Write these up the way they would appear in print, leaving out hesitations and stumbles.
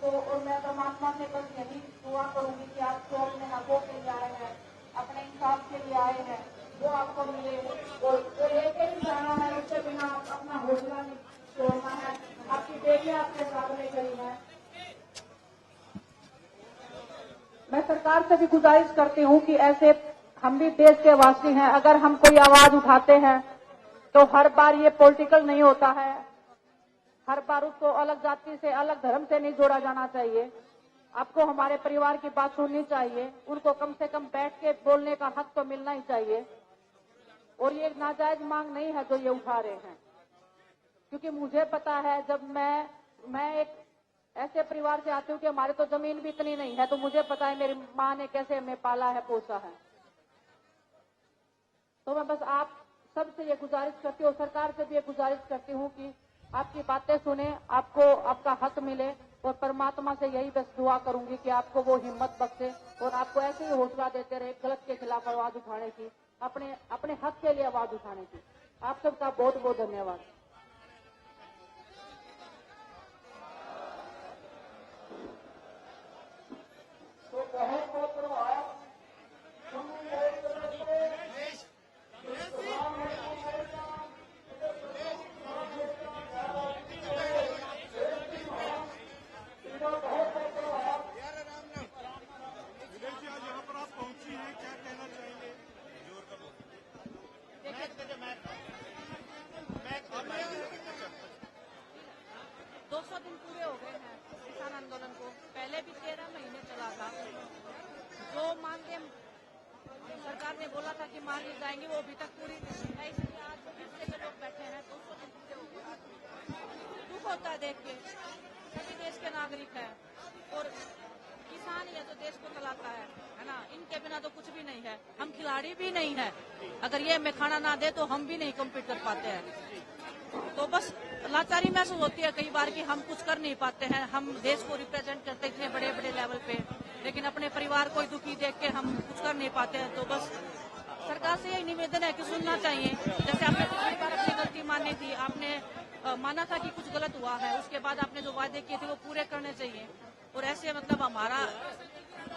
तो और मैं परमात्मा से बस यही दुआ करूंगी कि आप जो अपने हकों के लिए आए हैं, अपने इंसाफ के लिए आए हैं, वो आपको मिले। और जो लेके ही जाना है उसके बिना आप अपना हौसला नहीं छोड़ना है। आपकी बेटी आपके सामने खड़ी है। मैं सरकार से भी गुजारिश करती हूँ कि ऐसे हम भी देश के वासी हैं, अगर हम कोई आवाज उठाते हैं तो हर बार ये पॉलिटिकल नहीं होता है, हर बार उसको अलग जाति से अलग धर्म से नहीं जोड़ा जाना चाहिए। आपको हमारे परिवार की बात सुननी चाहिए, उनको कम से कम बैठ के बोलने का हक तो मिलना ही चाहिए। और ये नाजायज मांग नहीं है जो ये उठा रहे हैं, क्योंकि मुझे पता है जब मैं एक ऐसे परिवार से आती हूँ कि हमारे तो जमीन भी इतनी नहीं है, तो मुझे पता है मेरी माँ ने कैसे हमें पाला है, पोसा है। तो मैं बस आप सबसे ये गुजारिश करती हूँ, सरकार से भी ये गुजारिश करती हूँ कि आपकी बातें सुने, आपको आपका हक मिले। और परमात्मा से यही बस दुआ करूंगी कि आपको वो हिम्मत बख्शे और आपको ऐसे ही हौसला देते रहे गलत के खिलाफ आवाज उठाने की, अपने हक के लिए आवाज उठाने की। आप सबका बहुत बहुत धन्यवाद। आंदोलन को पहले भी 13 महीने चला था। जो मांगे सरकार ने बोला था कि मान ली जाएंगे, वो अभी तक पूरी नहीं है। इसलिए आज जो हिस्से में लोग बैठे हैं 200 दिन पूरे हो गए। दुख होता है देख के, सभी देश के नागरिक हैं और किसान ही है जो देश को चलाता है ना। इनके बिना तो कुछ भी नहीं है, हम खिलाड़ी भी नहीं है। अगर ये हमें खाना ना दे तो हम भी नहीं कम्पीट कर पाते हैं। तो बस लाचारी महसूस होती है कई बार कि हम कुछ कर नहीं पाते हैं। हम देश को रिप्रेजेंट करते इतने बड़े बड़े लेवल पे, लेकिन अपने परिवार को दुखी देख के हम कुछ कर नहीं पाते हैं। तो बस सरकार से यही निवेदन है कि सुनना चाहिए। जैसे आपने पिछली बार अपनी गलती मानी थी, आपने माना था कि कुछ गलत हुआ है, उसके बाद आपने जो वादे किए थे वो पूरे करने चाहिए। और ऐसे मतलब हमारा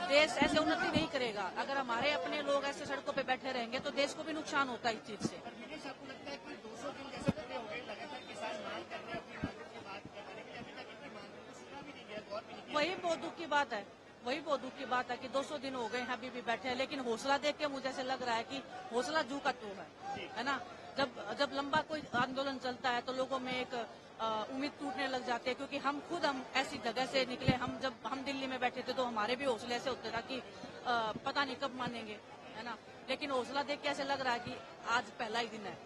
देश ऐसे उन्नति नहीं करेगा। अगर हमारे अपने लोग ऐसे सड़कों पे बैठे रहेंगे तो देश को भी नुकसान होता है इस चीज से। वही बहुत दुख की बात है, वही बहुत दुख की बात है कि 200 दिन हो गए हैं अभी भी बैठे हैं। लेकिन हौसला देख के मुझे ऐसे लग रहा है कि हौसला जू का तू है ना। जब लंबा कोई आंदोलन चलता है तो लोगों में एक उम्मीद टूटने लग जाती है, क्योंकि हम ऐसी जगह से निकले। जब हम दिल्ली में बैठे थे तो हमारे भी हौसले ऐसे होते था कि पता नहीं कब मानेंगे, है ना। लेकिन हौसला देख के ऐसे लग रहा है कि आज पहला ही दिन है।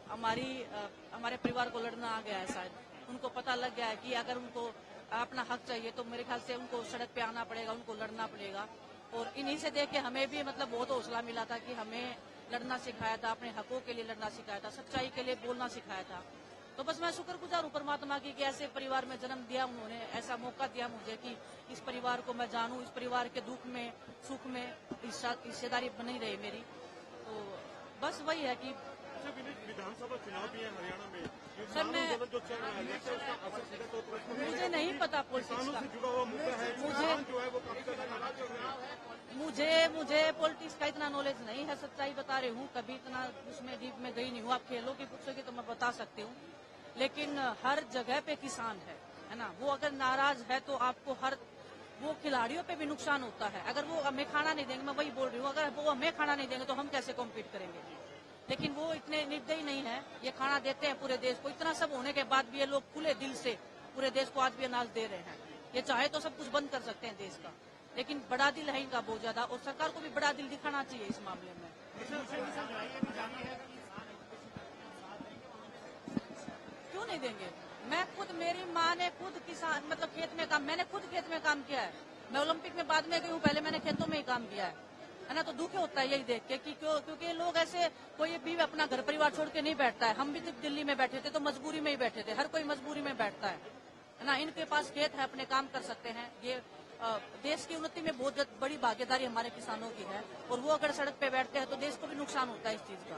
हमारे परिवार को लड़ना आ गया है। शायद उनको पता लग गया है कि अगर उनको अपना हक चाहिए तो मेरे ख्याल से उनको सड़क पे आना पड़ेगा, उनको लड़ना पड़ेगा। और इन्हीं से देख के हमें भी मतलब बहुत हौसला मिला था कि हमें लड़ना सिखाया था, अपने हकों के लिए लड़ना सिखाया था, सच्चाई के लिए बोलना सिखाया था। तो बस मैं शुक्रगुजार हूँ परमात्मा की कि ऐसे परिवार में जन्म दिया उन्होंने, ऐसा मौका दिया मुझे कि इस परिवार को मैं जानूं, इस परिवार के दुख में सुख में हिस्सेदारी बनी रही मेरी। तो बस वही है कि विधानसभा चुनाव भी है हरियाणा में, सर मैं जो चल रहा है उसका असर सीधा तौर पर मुझे नहीं पता पॉलिटिक्स का, जुड़ा हुआ मुद्दा है। जो है वो काफी ज्यादा नाराज चल रहा है। मुझे पॉलिटिक्स का इतना नॉलेज नहीं है, सच्चाई बता रही हूँ। कभी इतना उसमें डीप में गई नहीं हूँ। आप खेलों की पूछोगे तो मैं बता सकती हूँ, लेकिन हर जगह पे किसान है ना। वो अगर नाराज है तो आपको वो खिलाड़ियों पे भी नुकसान होता है। अगर वो हमें खाना नहीं देंगे, मैं वही बोल रही हूँ, अगर वो हमें खाना नहीं देंगे तो हम कैसे कॉम्पीट करेंगे। लेकिन वो इतने निर्दयी नहीं है, ये खाना देते हैं पूरे देश को। इतना सब होने के बाद भी ये लोग खुले दिल से पूरे देश को आज भी अनाज दे रहे हैं। ये चाहे तो सब कुछ बंद कर सकते हैं देश का, लेकिन बड़ा दिल है इनका बहुत ज्यादा। और सरकार को भी बड़ा दिल दिखाना चाहिए इस मामले में। क्यों नहीं देंगे? मैं खुद, मेरी माँ ने खुद किसान मतलब खेत में काम, मैंने खुद खेत में काम किया है। मैं ओलंपिक में बाद में गई हूँ, पहले मैंने खेतों में ही काम किया है ना। तो दुख होता है यही देख के कि क्योंकि लोग ऐसे, कोई भी अपना घर परिवार छोड़ के नहीं बैठता है। हम भी जब दिल्ली में बैठे थे तो मजबूरी में ही बैठे थे, हर कोई मजबूरी में बैठता है ना। इनके पास खेत है, अपने काम कर सकते हैं। ये देश की उन्नति में बहुत बड़ी भागीदारी हमारे किसानों की है। और वो अगर सड़क पे बैठते हैं तो देश को भी नुकसान होता है इस चीज का।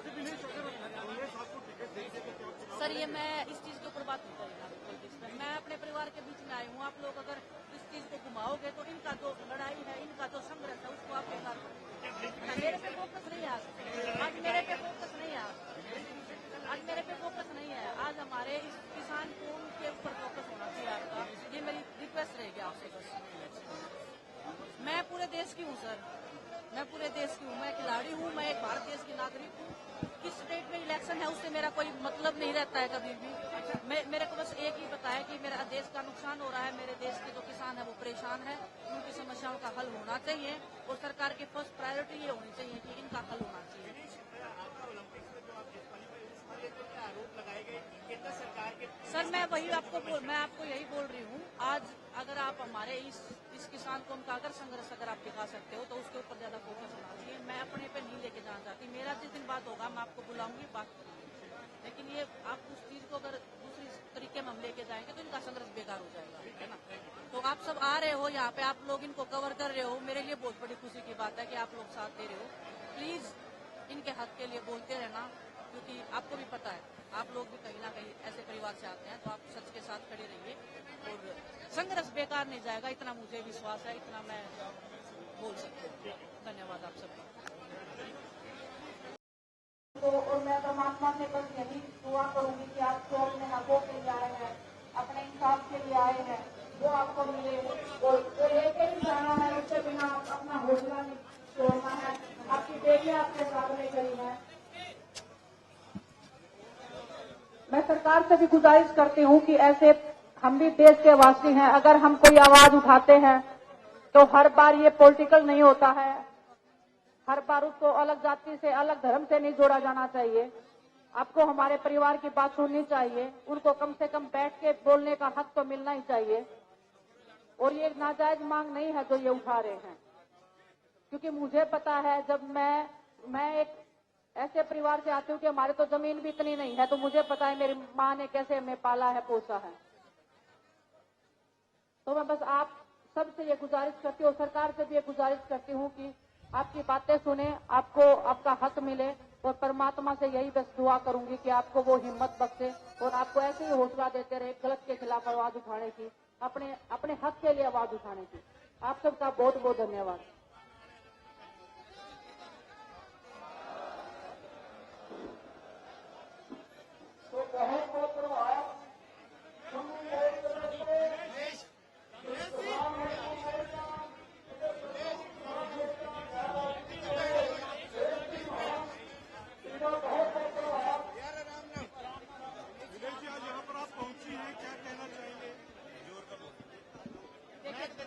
सर ये मैं इस चीज के ऊपर बात नहीं करूंगा बिल्कुल भी इसमें। मैं अपने परिवार के बीच में आई हूँ। आप लोग अगर इस चीज को घुमाओगे तो इनका जो लड़ाई है, इनका जो संघर्ष है, उसको आप बेकार करोगे। मेरे पे फोकस नहीं है आज मेरे पे फोकस नहीं है आज मेरे पे फोकस नहीं है। आज हमारे इस किसान कौम के ऊपर फोकस होना चाहिए आपका। ये मेरी रिक्वेस्ट रहेगी आपसे बस। मैं पूरे देश की हूँ सर, मैं पूरे देश की हूँ। मैं खिलाड़ी हूँ, मैं एक भारत देश की नागरिक हूँ। किस स्टेट में इलेक्शन है उससे मेरा कोई मतलब नहीं रहता है कभी भी। मेरे को बस एक ही पता है कि मेरा देश का नुकसान हो रहा है, मेरे देश के जो किसान है वो परेशान है, उनकी समस्याओं का हल होना चाहिए और सरकार की फर्स्ट प्रायोरिटी ये होनी चाहिए कि इनका हल होना चाहिए। सर मैं आपको यही बोल रही हूँ। आज अगर आप हमारे इस किसान कौम का अगर संघर्ष अगर आप दिखा सकते हो तो उसके ऊपर ज्यादा फोकस होना चाहिए। मैं अपने पे नहीं लेके जाना चाहती। मेरा जिस दिन बात होगा मैं आपको बुलाऊंगी, बात करूंगी, लेकिन ये आप उस चीज को अगर दूसरी तरीके में हम लेके जाएंगे तो इनका संघर्ष बेकार हो जाएगा, है ना। तो आप सब आ रहे हो यहाँ पे, आप लोग इनको कवर कर रहे हो, मेरे लिए बहुत बड़ी खुशी की बात है कि आप लोग साथ दे रहे हो। प्लीज इनके हक के लिए बोलते रहना, क्योंकि आपको भी पता है आप लोग भी कहीं ना कहीं ऐसे परिवार से आते हैं, तो आप सच के साथ खड़े रहिए और संघर्ष बेकार नहीं जाएगा, इतना मुझे विश्वास है, इतना मैं बोल सकती हूँ। धन्यवाद आप सबका। तो और मैं परमात्मा से बस यही दुआ करूंगी कि आप जो अपने हकों के लिए आए हैं, अपने इंसाफ के लिए आए हैं, वो आपको मिले और जो लेके ही जाना है उसके बिना अपना हौसला नहीं छोड़ना है। आपकी बेटियां आपके साथ में खड़ी हैं। मैं सरकार से भी गुजारिश करती हूँ कि ऐसे हम भी देश के वासी हैं, अगर हम कोई आवाज उठाते हैं तो हर बार ये पॉलिटिकल नहीं होता है, हर बार उसको अलग जाति से अलग धर्म से नहीं जोड़ा जाना चाहिए। आपको हमारे परिवार की बात सुननी चाहिए, उनको कम से कम बैठ के बोलने का हक तो मिलना ही चाहिए। और ये नाजायज मांग नहीं है जो ये उठा रहे हैं, क्योंकि मुझे पता है जब मैं एक ऐसे परिवार से आती हूँ कि हमारे तो जमीन भी इतनी नहीं है, तो मुझे पता है मेरी माँ ने कैसे हमें पाला है, पोसा है। तो मैं बस आप सबसे ये गुजारिश करती हूँ, सरकार से भी ये गुजारिश करती हूँ कि आपकी बातें सुने, आपको आपका हक मिले, और परमात्मा से यही बस दुआ करूंगी कि आपको वो हिम्मत बख्शे और आपको ऐसे ही हौसला देते रहे गलत के खिलाफ आवाज उठाने की, अपने हक के लिए आवाज उठाने की। आप सबका बहुत बहुत धन्यवाद।